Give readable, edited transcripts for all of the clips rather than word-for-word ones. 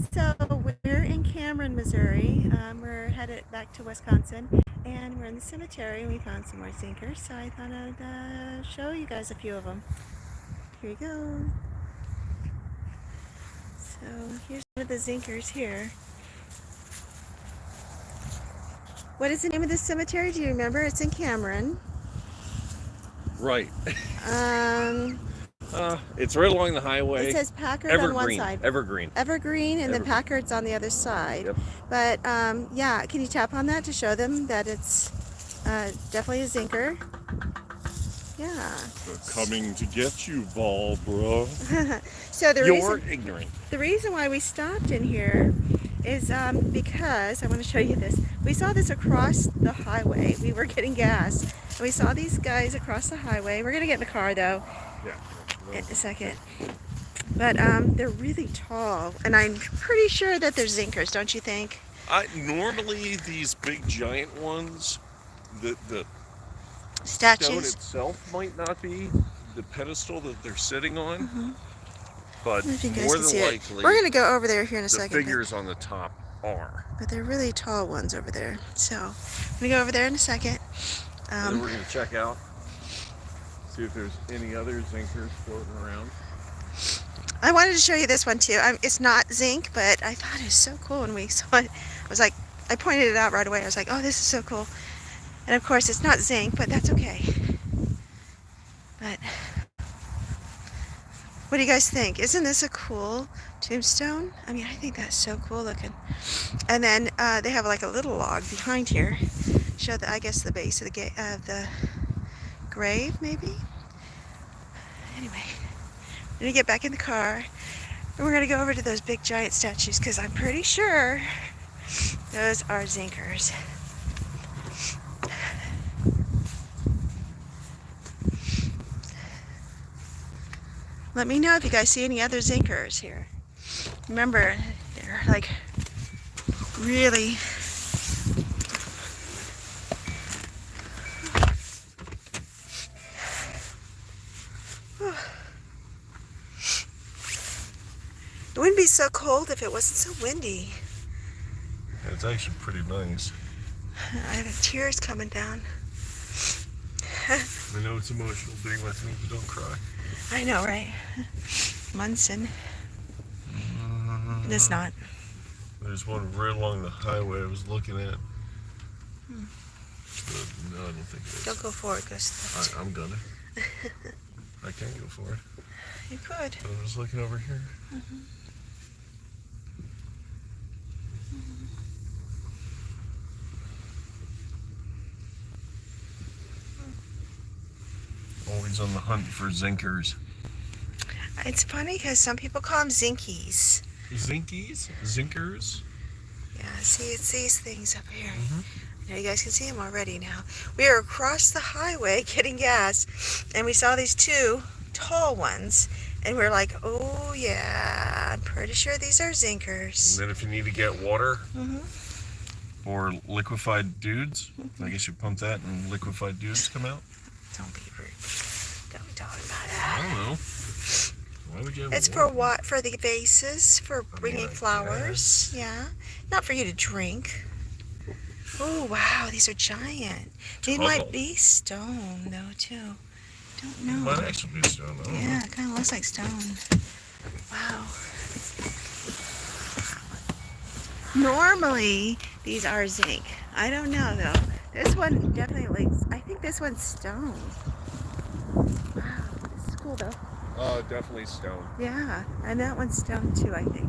So we're in Cameron, Missouri. We're headed back to Wisconsin, and we're in the cemetery. And we found some more zinkers, so I thought I'd show you guys a few of them. Here you go. So here's one of the zinkers here. What is the name of this cemetery? Do you remember? It's in Cameron. Right. Um, It's right along the highway. It says Packard Evergreen, on one side. Evergreen. Evergreen, and then Evergreen. Packard's on the other side. Yep. But yeah, can you tap on that to show them that it's definitely a zinker? Yeah. They're coming to get you, Barbara. So You're ignorant. The reason why we stopped in here is because I want to show you this. We saw this across the highway. We were getting gas, and we saw these guys across the highway. We're gonna get in the car though. Yeah. In a second. But they're really tall, and I'm pretty sure that they're zinkers, don't you think? Normally, these big giant ones, the Statues. stone itself might not be the pedestal that they're sitting on, but more than likely, we're gonna go over there here in a the second. figures on the top are. But they're really tall ones over there. So I'm gonna go over there in a second. And then we're gonna check out, see if there's any other zinkers floating around. I wanted to show you this one too. It's not zinc, but I thought it was so cool when we saw it. I was like, I pointed it out right away. I was like, oh, this is so cool. And of course, it's not zinc, but that's okay. But what do you guys think? Isn't this a cool tombstone? I mean, I think that's so cool looking. And then they have like a little log behind here. Show the, I guess, the base of the grave, maybe. Anyway, we're gonna get back in the car, and we're gonna go over to those big giant statues because I'm pretty sure those are zinkers. Let me know if you guys see any other zinkers here. Remember, they're like really it wouldn't be so cold if it wasn't so windy. Yeah, it's actually pretty nice. I have tears coming down. I know it's emotional being with me, but don't cry. I know, right? Munson. It's not. There's one right along the highway I was looking at. But no, I don't think it is. Don't go for it, Gus. I'm gonna. I can't go for it. You could. But I was looking over here. Always on the hunt for zinkers. It's funny because some people call them zinkies. Zinkies? Zinkers? Yeah, see, it's these things up here. Now you guys can see them already now. We are across the highway getting gas, and we saw these two tall ones, and we're like, oh yeah, I'm pretty sure these are zinkers. And then if you need to get water or liquefied dudes, I guess you pump that and liquefied dudes come out. Don't be rude. Don't be talking about that. I don't know. Why would you have It's for the vases, for bringing flowers. Guess. Yeah, not for you to drink. Oh wow, these are giant. They might be stone though too. Don't know. Might actually be stone. I don't know. Yeah, it kind of looks like stone. Wow. Normally these are zinc. I don't know though. This one definitely looks. I think this one's stone. Wow, this is cool though. Definitely stone. Yeah, and that one's stone too, I think.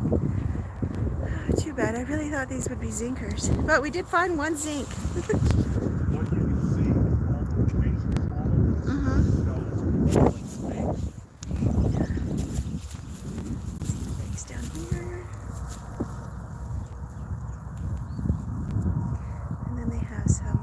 Too bad. I really thought these would be zinkers, but we did find one zinc. What you can see, all the trees Things down here, and then they have some.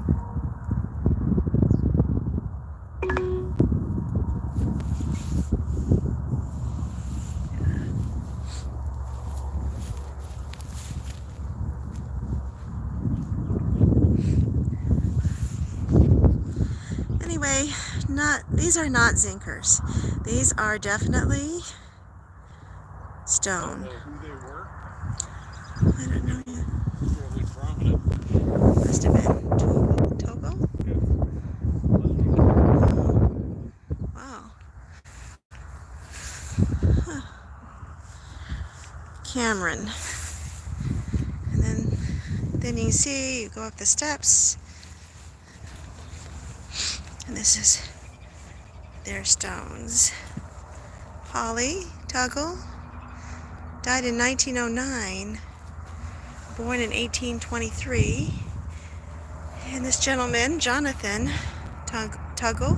Anyway, these are not zinkers. These are definitely stone. I don't know who they were. I don't know yet. Fairly prominent. Must have been Togo? Wow. Huh. Cameron. And then you can see, you go up the steps. And this is their stones. Polly Tuggle died in 1909, born in 1823. And this gentleman, Jonathan Tuggle,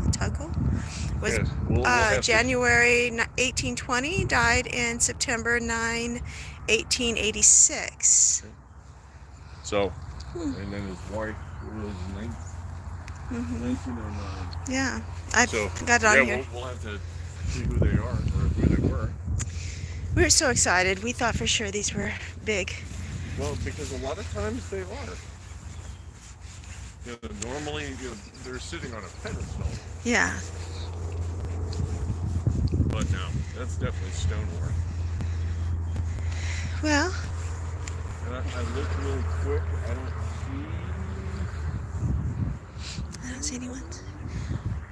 was Yes, we'll have January 1820, died in September 9, 1886. So, and then his wife was 1909. Yeah, I So, got it on here. We'll have to see who they are or who they were. We were so excited. We thought for sure these were big. Well, because a lot of times they are. Normally they're sitting on a pedestal. Yeah. But no, that's definitely stonework. Well, And I looked really quick. I don't see anyone.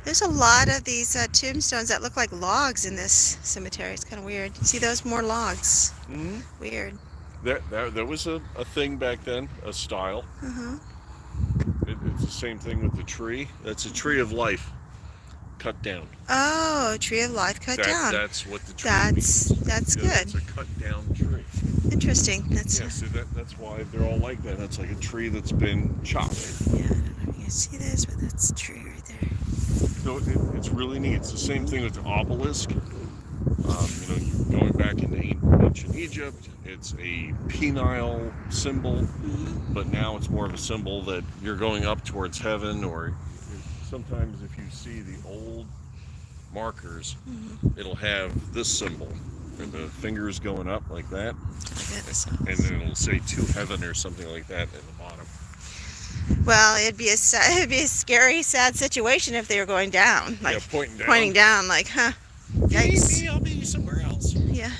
There's a lot of these tombstones that look like logs in this cemetery. It's kind of weird. See those? More logs. Mm-hmm. Weird. There was a thing back then, a style. Uh-huh. It's the same thing with the tree. That's a tree of life cut down. Oh, tree of life cut down. That's what the tree means. That's good. It's a cut down tree. Interesting. That's so that's why they're all like that. That's like a tree that's been chopped. Yeah, I don't know if you can see this, but that's a tree right there. So it's really neat. It's the same thing with the obelisk. Going back into ancient Egypt, it's a penile symbol, but now it's more of a symbol that you're going up towards heaven. Or sometimes if you see the old markers, it'll have this symbol, and the fingers going up like that, and then it'll say to heaven or something like that at the bottom. Well, it'd be a scary, sad situation if they were going down, like pointing down, like, huh? Yikes! Me, I'll be somewhere else. Yeah.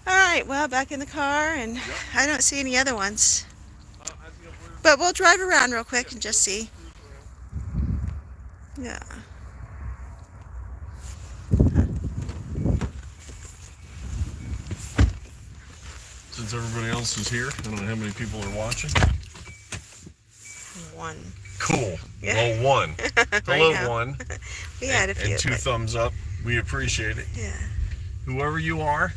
All right. Well, back in the car, and I don't see any other ones. But we'll drive around real quick and just see. Yeah. Since everybody else is here, I don't know how many people are watching. One. Cool. Yeah. Well, one. Hello, one. We had a few. And two thumbs up. We appreciate it. Yeah. Whoever you are,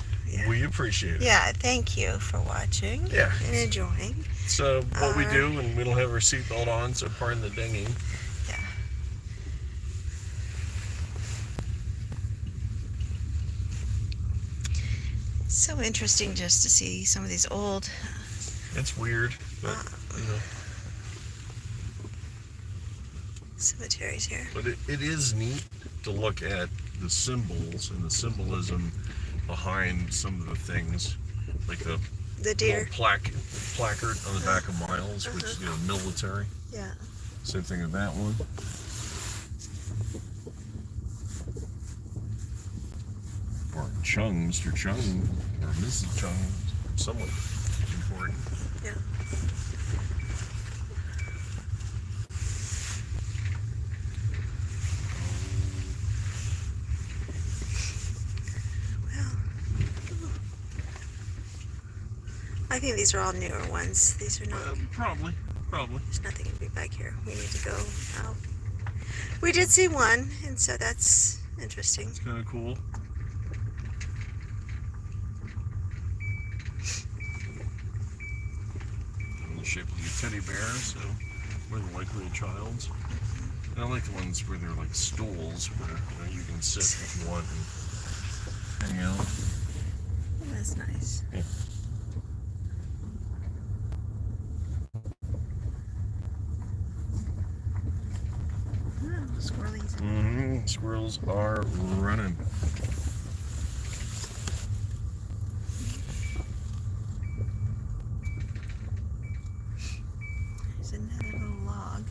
we appreciate it. Yeah, thank you for watching and enjoying. So what we do, and we don't have our seatbelt on, so pardon the dinging. Yeah. So interesting just to see some of these old. It's weird, but cemeteries here. But it is neat to look at the symbols and the symbolism behind some of the things, like the deer placard on the back of Miles, which is military. Yeah. Same thing with that one. Or Chung, Mr. Chung, or Mrs. Chung, somewhat important. Yeah. I think these are all newer ones. These are not. Probably. There's nothing big back here. We need to go out. We did see one, and so that's interesting. It's kind of cool. In the shape of a teddy bear, so more than likely a child's. And I like the ones where they're like stools, where you can sit if you want and hang out. That's nice. Yeah. Squirrelies. Squirrels are running. There's another little log.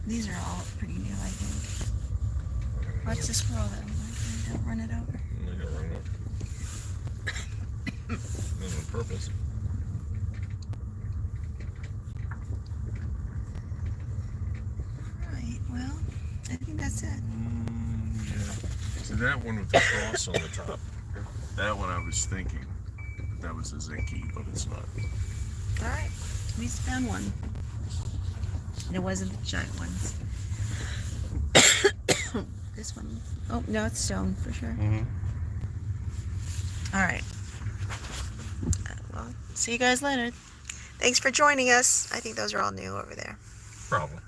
These are all pretty new, I think. Watch the squirrel though. Don't run it over. I'm not gonna run it over. purpose. Right, well, I think that's it. Yeah. So that one with the cross on the top, that one I was thinking that was a zinky, but it's not. All right, we just found one. And it wasn't the giant ones. This one. Oh, no, it's stone for sure. Mm-hmm. All right. Well, see you guys later. Thanks for joining us. I think those are all new over there. Probably.